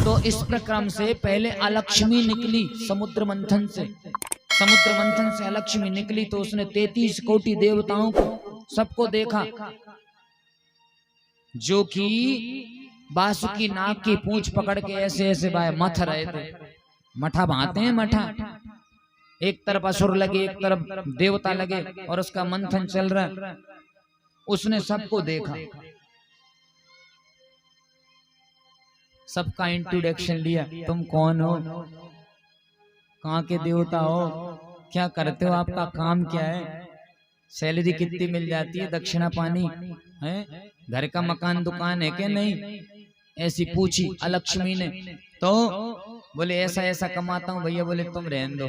तो इस प्रक्रम से पहले अलक्ष्मी निकली समुद्र मंथन से, समुद्र मंथन से अलक्ष्मी निकली तो उसने 33 कोटि देवताओं को सबको देखा, जो कि बासुकी नाग की पूंछ पकड़ के ऐसे ऐसे मथ रहे थे। मठा भाते हैं मठा, एक तरफ असुर लगे एक तरफ देवता लगे और उसका मंथन चल रहा। उसने सबको देखा, सबका इंट्रोडक्शन लिया, तुम कौन हो, कहाँ के देवता हो, क्या करते हो, आपका काम क्या है, सैलरी कितनी मिल जाती है, दक्षिणा पानी है, घर का मकान दुकान है कि नहीं, ऐसी पूछी अलक्ष्मी ने। तो बोले ऐसा ऐसा कमाता हूं भैया। बोले तुम रहने दो।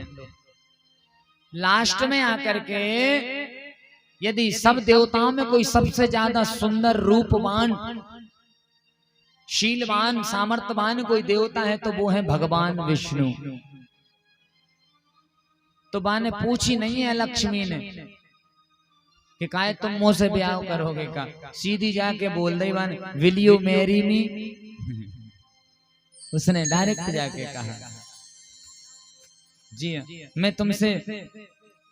लास्ट में आकर के यदि सब देवताओं में कोई सबसे ज्यादा सुंदर रूपवान शीलवान सामर्थ्यवान कोई देवता है तो वो है भगवान विष्णु। तो बा ने पूछी नहीं है लक्ष्मी ने कि काहे तुम मुझसे ब्याह करोगे का, सीधी जाके बोल दे बाने विल यू मैरी मी। उसने डायरेक्ट जाके कहा जी मैं तुमसे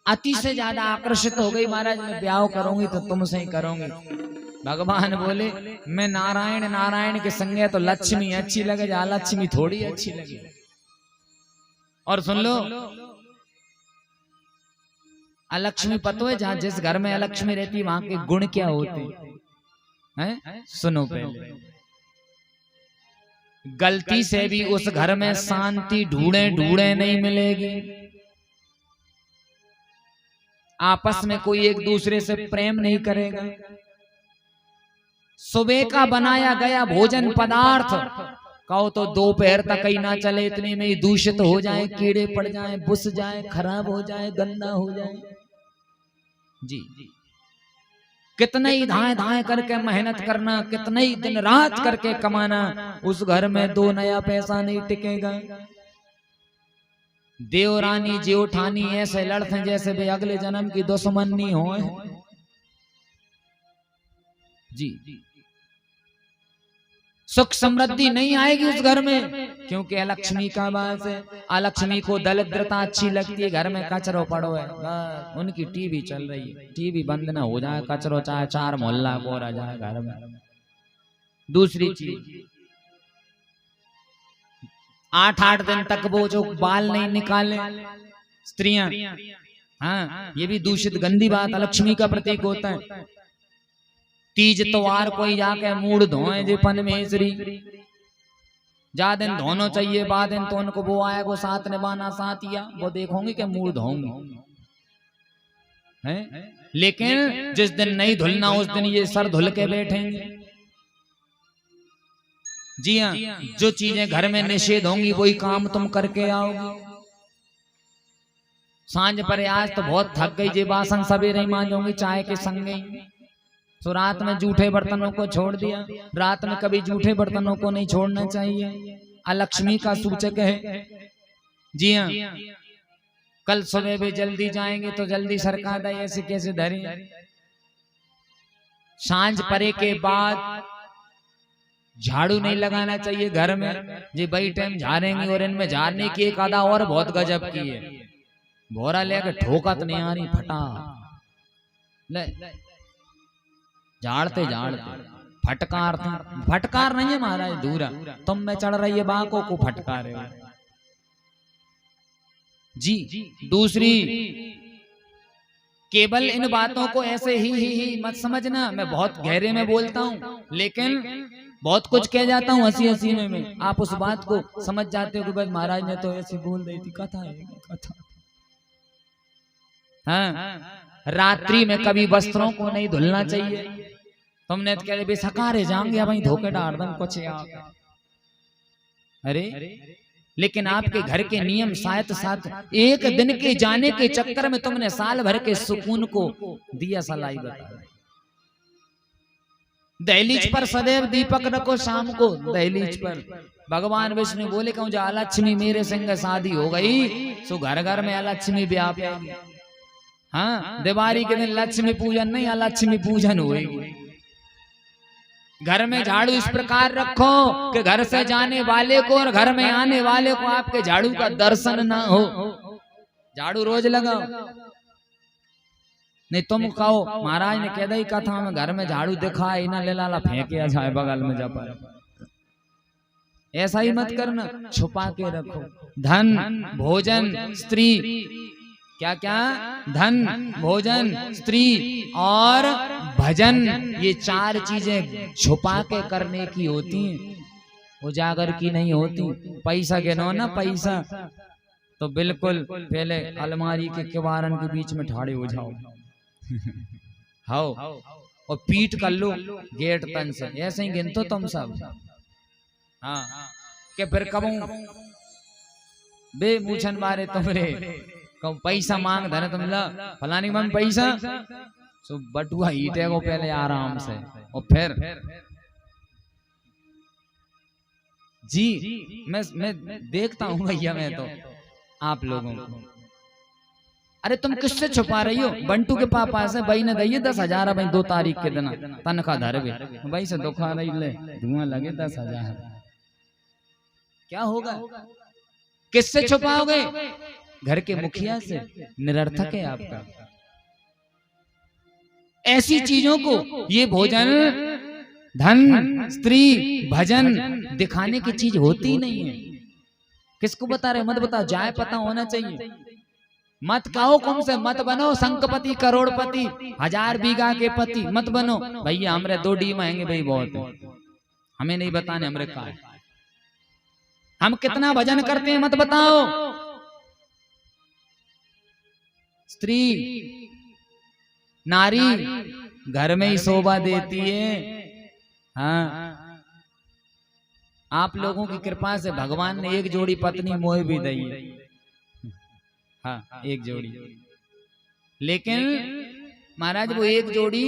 अति से ज्यादा आकर्षित हो गई महाराज, मैं ब्याह करूंगी तो तुमसे ही करूंगी। भगवान बोले मैं नारायण नारायण के संगे तो लक्ष्मी अच्छी लगे, जा लक्ष्मी थोड़ी अच्छी लगे। और सुन लो अलक्ष्मी पतो है जहां जिस घर में अलक्ष्मी रहती है वहां के गुण क्या होते हैं, सुनो पहले। गलती से भी उस घर में शांति ढूंढे ढूंढे नहीं मिलेगी, आपस में कोई एक दूसरे से प्रेम नहीं करेगा, सुबह का बनाया गया भोजन पदार्थ कहो तो दोपहर तक ही ना चले, इतने में ही दूषित हो जाए, कीड़े पड़ जाए, बुस जाए, खराब हो जाए, गंदा हो जाए। जी कितने ही धाए धाए करके मेहनत करना, कितने ही दिन रात करके कमाना, उस घर में 2 नया पैसा नहीं टिकेगा। देवरानी जेठानी ऐसे लड़ते जैसे वे अगले जन्म की दुश्मन नहीं हो। जी सुख समृद्धि नहीं आएगी उस घर में, क्योंकि अलक्ष्मी का वास है। अलक्ष्मी को दरिद्रता अच्छी लगती है, घर में कचरो पड़ो है, उनकी टीवी चल रही है, टीवी बंद ना हो जाए, कचरो चाहे 4 मोहल्ला को रह जाए घर में। दूसरी चीज 8-8 दिन तक वो जो बाल नहीं निकाले स्त्रियां, हाँ ये भी दूषित गंदी बात अलक्ष्मी का प्रतीक होता है। तीज त्योहार कोई जाके मूड धोए जे पन में श्री जा दिन धोनो चाहिए, बाद दिन तो उनको वो आएगो साथ निभाना साथिया, वो देखोगे कि मूड धोंगे हैं, लेकिन जिस दिन नहीं धुलना उस दिन ये सर धुल के बैठेंगे। जी हाँ, जो चीजें घर में निषेध होंगी वही काम तुम करके आओगे। सांझ पर आज तो बहुत थक गई जे बासन सवेरे ही मांजोगी चाय के संगे, तो रात में जूठे बर्तनों को छोड़ दिया। रात में कभी जूठे बर्तनों को नहीं छोड़ना चाहिए, अलक्ष्मी का सूचक है। जी हाँ, कल सुबह भी जल्दी जाएंगे तो जल्दी सरका दे, ऐसे कैसे धरे। सांझ परे के बाद झाड़ू नहीं लगाना चाहिए घर में, जी बई टाइम झाड़ेंगे, और इनमें झाड़ने की एक आधा और बहुत गजब की है, भोरा लेके ठोकत नहीं आ रही फटा ले, झाड़ते झाड़ते फटकार, फटकार नहीं है महाराज दूरा, तुम में चढ़ रही है बाकों को फटकार है। जी दूसरी केवल इन बातों को ऐसे ही मत समझना, मैं बहुत गहरे में बोलता हूँ, लेकिन बहुत कुछ कह जाता हूँ हंसी हंसी में, आप उस बात को समझ जाते हो कि बस महाराज ने तो ऐसी बोल रही थी, कथा है कथा। हाँ रात्रि में कभी वस्त्रों को नहीं धुलना चाहिए, तुमने तो कह बेसकारे जाएंगे भाई धोखे डाल दम कुछ आप, अरे लेकिन आपके घर के नियम शायद साथ एक दिन के जाने के चक्कर में तुमने साल भर के सुकून को दिया सलाई बता। दहलीज पर सदैव दीपक रखो शाम को, दहलीज पर भगवान विष्णु बोले कहूँ जा अलक्ष्मी मेरे संग शादी हो गई सो घर घर में अलक्ष्मी व्यापेगी। हाँ दिवाली के दिन लक्ष्मी पूजन नहीं अलक्ष्मी पूजन होगी, घर में झाड़ू इस प्रकार रखो कि घर से जाने वाले को और घर में आने वाले को आपके झाड़ू का दर्शन ना हो। झाड़ू रोज लगाओ, नहीं तुम कहो महाराज ने कह दी कथा में घर में झाड़ू दिखा इना ले लाला फेंके जाए बगल में जा पाए, ऐसा ही मत करना, छुपा के रखो। धन भोजन स्त्री, क्या क्या, धन भोजन स्त्री और भजन, ये चार चीजें छुपा के करने की होती हैं, उजागर की नहीं होती। पैसा गिनो ना, पैसा तो बिल्कुल पहले अलमारी के किवारन के बीच में ठाड़े हो जाओ हाओ, और पीट कर लो गेट तन से, ऐसे ही गिनतो तुम सब। हाँ के फिर कबू बे मूछन मारे तुमरे कब पैसा मांग धन तुम ला फलानी मन पैसा, सो बटुआ ईटे को पहले आराम से, और फिर जी मैं देखता हूँ भैया, मैं तो आप लोगों को, अरे तुम किससे छुपा रही हो? बंटू के पापा से भाई ने दिए 10,000 भाई 2 तारीख के दिन तनखा धर भाई से दुखा रही ले, धुआं लगे 10,000, क्या होगा? किससे छुपाओगे? घर के मुखिया से? निरर्थक है आपका। ऐसी चीजों को, ये भोजन धन स्त्री भजन दिखाने की चीज होती नहीं है। किसको बता रहे? मत बताओ, जाए पता होना चाहिए। मत कहो कुम से मत बनो संकपति करोड़पति 1000 बीघा के पति, मत बनो भैया, हमरे 2 डी महंगे भाई बहुत है, हमें नहीं बताने हमरे का है, हम कितना भजन करते हैं मत बताओ। स्त्री नारी घर में ही शोभा देती है। हाँ, आप लोगों की कृपा से भगवान ने एक जोड़ी पत्नी मोह भी दी है। हाँ, एक जोड़ी, लेकिन महाराज वो एक जोड़ी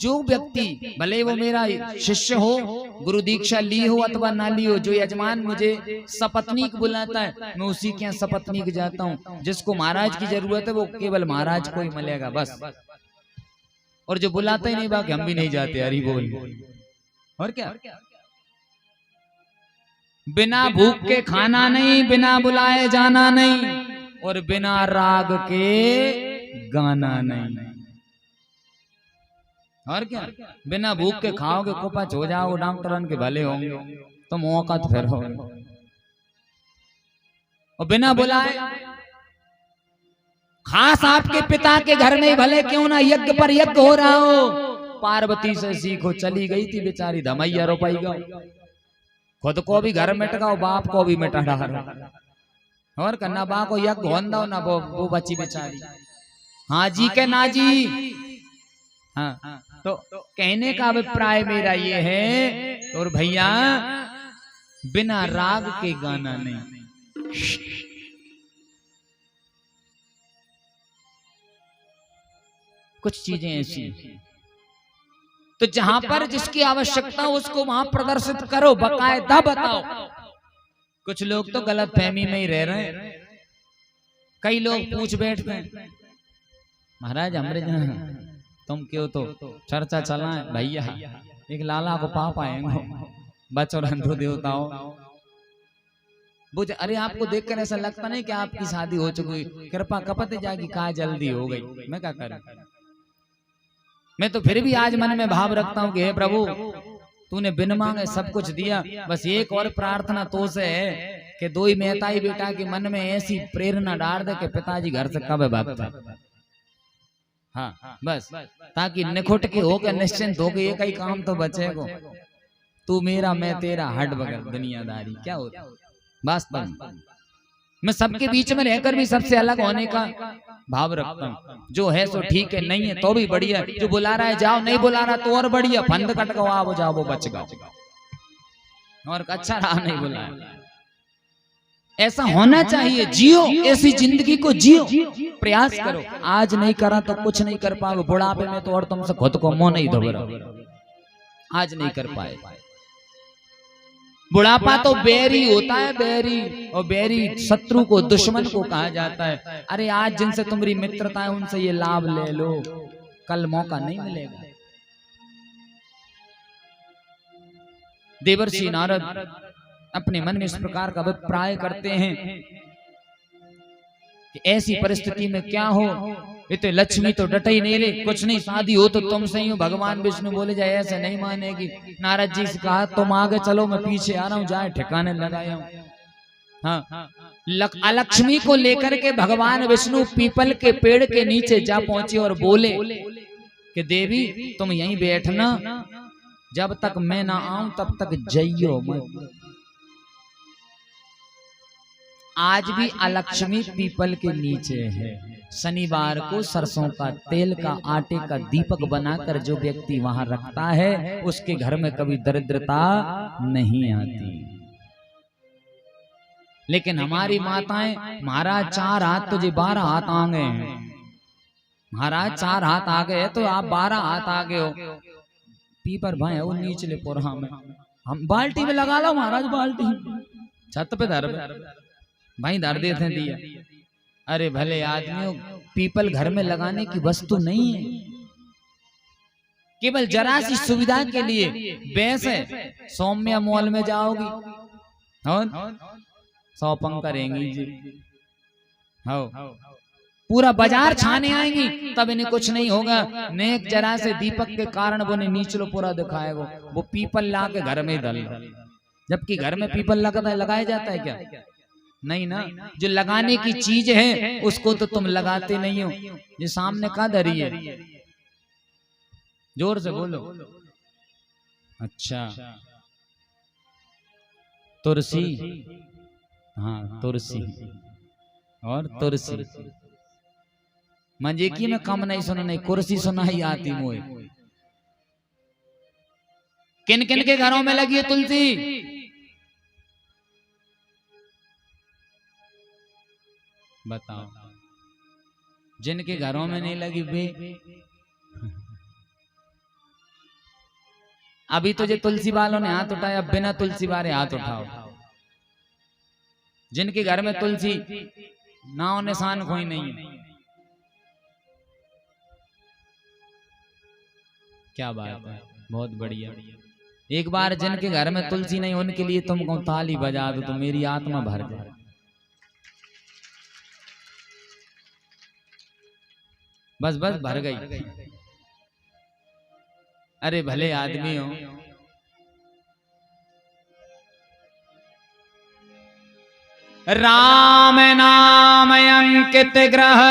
जो व्यक्ति, भले वो मेरा शिष्य हो, गुरु दीक्षा ली हो अथवा ना ली हो, जो यजमान मुझे सपत्नीक बुलाता है, मैं उसी के यहाँ सपत्नीक जाता हूँ। जिसको महाराज की जरूरत है वो केवल महाराज को ही मिलेगा बस, और जो बुलाता ही नहीं बाकी हम भी नहीं जाते। हरि बोल। और क्या, बिना भूख के खाना नहीं, बिना बुलाए जाना नहीं, और बिना राग के गाना नहीं। और क्या, बिना भूख के खाओगे कुपच हो जाओगे, डॉक्टरन के भले होंगे तो मौका फिर हो, और बिना बुलाए। खास आपके पिता के घर में भले क्यों ना यज्ञ पर यज्ञ हो रहा हो, पार्वती से सीखो। चली गई थी बेचारी धमैया रुपई गो, खुद को भी घर मिट गओ, बाप को भी मिटा रहा, और कन्ना बा को यज्ञ होन दो ना, वो बची बेचारी। हाँ जी के ना जी। हाँ, तो कहने का अभिप्राय मेरा ये है, और भैया बिना राग के गाना नहीं। कुछ चीजें ऐसी, तो जहां पर जिसकी आवश्यकता उसको वहां प्रदर्शित करो, बाकायदा बताओ। कुछ लोग तो गलत फहमी में ही रह रहे हैं। कई लोग पूछ बैठते हैं, महाराज हमरे जहाँ तुम क्यों तो चर्चा चला है भैया, एक लाला को पाप आएंगे बच और अंधो देवताओं बुझ। अरे आपको देखकर ऐसा लगता नहीं कि आपकी शादी हो चुकी, कृपा कपत जागी कहा जल्दी हो गई, मैं क्या करूं? मैं तो फिर भी आज मन में भाव रखता हूँ कि हे प्रभु तूने बिन मांगे सब कुछ दिया, बस एक और प्रार्थना तो से है कि 2 ही मेहताई बेटा के मन में ऐसी प्रेरणा डाल दे कि पिताजी घर से कब भागता। हाँ बस, ताकि निखुट के होकर निश्चिंत होकर एक ही काम तो बचेगा, तू मेरा मैं तेरा, हट बगल दुनियादारी क्या होता। बस मैं सबके बीच में रहकर भी सबसे अलग होने का भाव रखता हूँ। जो है सो ठीक है, नहीं है तो भी बढ़िया, जो बुला रहा है जाओ, नहीं बुला रहा तो और बढ़िया, फंद कट गो आओ जाओ वो बच गओ, और अच्छा रहा नहीं बुलाया। ऐसा होना चाहिए, जियो ऐसी जिंदगी को जियो, प्रयास करो। आज नहीं करा तो कुछ नहीं कर पाओगे, बुढ़ापे में तो और तुमसे खुद को मुंह नहीं धोबरा, आज नहीं कर पाए। बुढ़ापा तो बैरी होता है, बैरी, और बैरी शत्रु को दुश्मन को कहा जाता है। अरे आज जिनसे तुम्हारी मित्रता है उनसे ये लाभ ले लो, कल मौका नहीं मिलेगा। देवर्षि नारद अपने मन में इस प्रकार का अभिप्राय करते हैं कि ऐसी परिस्थिति में क्या हो, इतने लक्ष्मी तो डटे ही नहीं रे, कुछ नहीं, शादी हो तो तुमसे ही हो। भगवान विष्णु बोले जाए ऐसे नहीं मानेगी। नारद जी से कहा तुम आगे चलो, मैं पीछे आ रहा हूँ, जाए ठिकाने लगाया हूँ। हाँ, अलक्ष्मी को लेकर के भगवान विष्णु पीपल के पेड़ के नीचे जा पहुंचे और बोले कि देवी तुम यहीं बैठना, जब तक मैं ना आऊं तब तक जइयो मत। आज भी अलक्ष्मी पीपल के नीचे है। शनिवार को सरसों का तेल का आटे का दीपक बनाकर जो व्यक्ति वहां रखता है उसके घर में कभी दरिद्रता नहीं आती। लेकिन हमारी माताएं, महाराज 4 हाथ तुझे 12 हाथ आ गए हैं, महाराज 4 हाथ आ गए तो आप 12 हाथ आ गए हो। पीपर भाई वो नीचले पोरहा में, हम बाल्टी में लगा लो महाराज, बाल्टी छत पे धर भाई धर देते दिया। अरे भले आदमियों, पीपल घर में लगाने की वस्तु नहीं है, केवल जरा सी सुविधा के लिए बेस है। सौम्या मॉल में जाओगी और शॉपिंग करेंगी जी, हो पूरा बाजार छाने आएंगी, तब इन्हें कुछ नहीं होगा। नेक जरा से दीपक के कारण वो नीचलो पूरा दिखाएगा, वो पीपल ला के घर में डाल, जबकि घर में पीपल लगता है, लगाया जाता है क्या? नहीं ना। जो लगाने की चीज है उसको तो तुम लगाते नहीं हो। ये सामने कहाँ धरी है, जोर से बोलो। अच्छा, तुलसी, हाँ तुलसी और तुलसी। मजे की में कम नहीं सुना, नहीं कुर्सी सुना ही आती मोए। किन किन के घरों में लगी है तुलसी? बताओ। जिनके घरों में नहीं लगी वे, अभी तो जो तुलसी वालों ने हाथ उठाया, बिना तुलसी वाले हाथ उठाओ। जिनके घर में तुलसी नाव निशान कोई नहीं है। क्या बात है, बहुत बढ़िया। एक बार जिनके घर में तुलसी नहीं उनके लिए तुम ताली बजा दो तो मेरी आत्मा भर जाए। बस बस भर गई। अरे भले आदमी हो, राम नाम अंकित ग्रह